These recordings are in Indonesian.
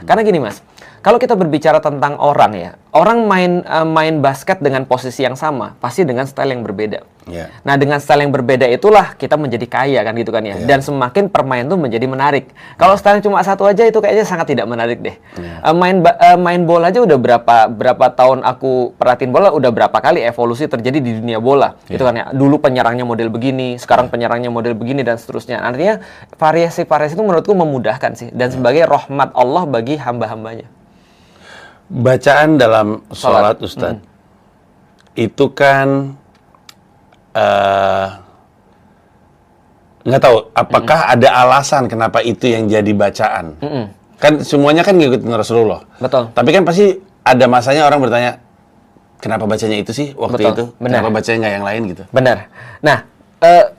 Karena gini Mas, kalau kita berbicara tentang orang ya, orang main basket dengan posisi yang sama, pasti dengan style yang berbeda. Yeah. Nah, dengan style yang berbeda itulah kita menjadi kaya kan gitu kan ya. Dan semakin permainan tuh menjadi menarik. Kalau style cuma satu aja itu kayaknya sangat tidak menarik deh. Main bola aja udah berapa tahun aku perhatiin bola, udah berapa kali evolusi terjadi di dunia bola. Gitu kan ya. Dulu penyerangnya model begini, sekarang penyerangnya model begini dan seterusnya. Artinya variasi-variasi itu menurutku memudahkan sih dan sebagai rahmat Allah bagi hamba-hambanya. Bacaan dalam sholat Ustadz itu kan nggak tahu apakah ada alasan kenapa itu yang jadi bacaan. Kan semuanya kan ngikutin Rasulullah. Betul. Tapi kan pasti ada masanya orang bertanya, kenapa bacanya itu sih waktu itu? Benar. Kenapa bacanya nggak yang lain gitu? Benar. Nah,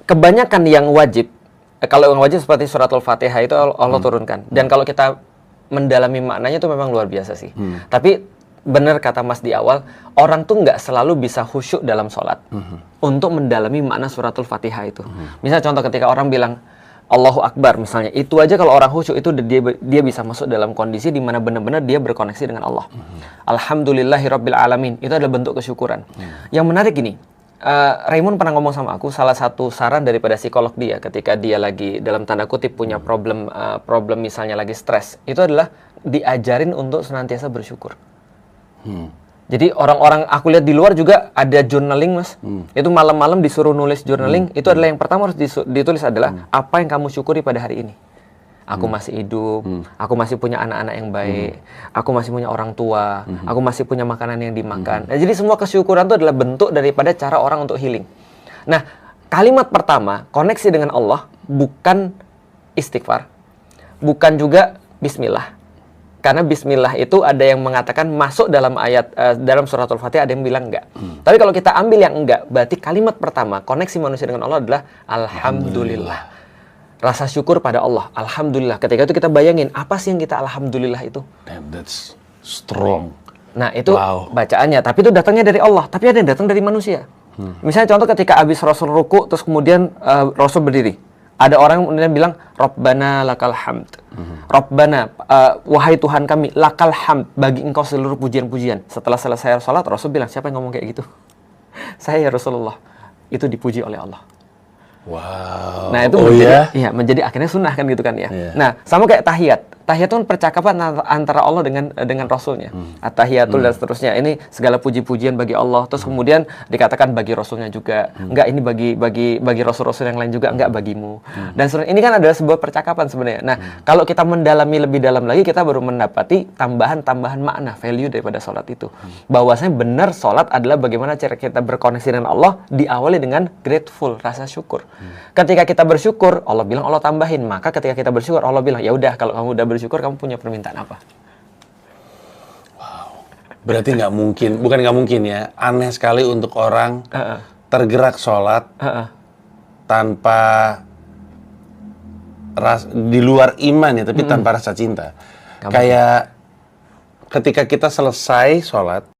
kebanyakan yang wajib, kalau yang wajib seperti suratul Fatihah itu Allah turunkan. Dan kalau kita mendalami maknanya itu memang luar biasa sih. Tapi benar kata Mas di awal, orang tuh nggak selalu bisa khusyuk dalam sholat untuk mendalami makna suratul Fatihah itu. Misalnya contoh ketika orang bilang Allahu Akbar misalnya, itu aja kalau orang khusyuk itu dia bisa masuk dalam kondisi di mana benar-benar dia berkoneksi dengan Allah. Alhamdulillahirabbil alamin, itu adalah bentuk kesyukuran. Yang menarik gini, Raymond pernah ngomong sama aku, salah satu saran daripada psikolog dia ketika dia lagi dalam tanda kutip punya problem misalnya lagi stres, itu adalah diajarin untuk senantiasa bersyukur. Jadi orang-orang aku lihat di luar juga ada journaling Mas. Itu malam-malam disuruh nulis journaling. Itu adalah yang pertama harus ditulis adalah apa yang kamu syukuri pada hari ini. Aku masih hidup, aku masih punya anak-anak yang baik, aku masih punya orang tua, aku masih punya makanan yang dimakan. Nah, jadi semua kesyukuran itu adalah bentuk daripada cara orang untuk healing. Nah, kalimat pertama, koneksi dengan Allah, bukan istighfar, bukan juga bismillah. Karena bismillah itu ada yang mengatakan masuk dalam ayat, dalam suratul Fatihah ada yang bilang enggak. Tapi kalau kita ambil yang enggak, berarti kalimat pertama, koneksi manusia dengan Allah adalah Alhamdulillah. Rasa syukur pada Allah, Alhamdulillah. Ketika itu kita bayangin, apa sih yang kita Alhamdulillah itu? Damn, that's strong. Nah, itu bacaannya. Tapi itu datangnya dari Allah, tapi ada yang datang dari manusia. Misalnya contoh ketika habis Rasul ruku, terus kemudian Rasul berdiri. Ada orang kemudian bilang, Rabbana lakal hamd. Rabbana, wahai Tuhan kami, lakal hamd, bagi engkau seluruh pujian-pujian. Setelah selesai sholat, Rasul bilang, siapa yang ngomong kayak gitu? Saya ya Rasulullah. Itu dipuji oleh Allah. Wow. Nah, itu menjadi akhirnya sunnah kan gitu kan ya. Nah, sama kayak tahiyat. Tahiyat itu kan percakapan antara Allah dengan Rasulnya. At-tahiyatul dan seterusnya. Ini segala puji-pujian bagi Allah. Terus kemudian dikatakan bagi Rasulnya juga. Enggak, ini bagi Rasul-Rasul yang lain juga. Enggak bagimu. Dan ini kan adalah sebuah percakapan sebenarnya. Nah, kalau kita mendalami lebih dalam lagi, kita baru mendapati tambahan-tambahan makna, value daripada sholat itu. Bahwasanya benar sholat adalah bagaimana cara kita berkoneksi dengan Allah, diawali dengan grateful, rasa syukur. Ketika kita bersyukur, Allah bilang Allah tambahin. Maka ketika kita bersyukur, Allah bilang, ya udah kalau kamu udah bersyukur, kamu punya permintaan apa? Wow. Berarti nggak mungkin, bukan nggak mungkin ya, aneh sekali untuk orang tergerak sholat tanpa di luar iman ya, tapi tanpa rasa cinta. Kayak ketika kita selesai sholat,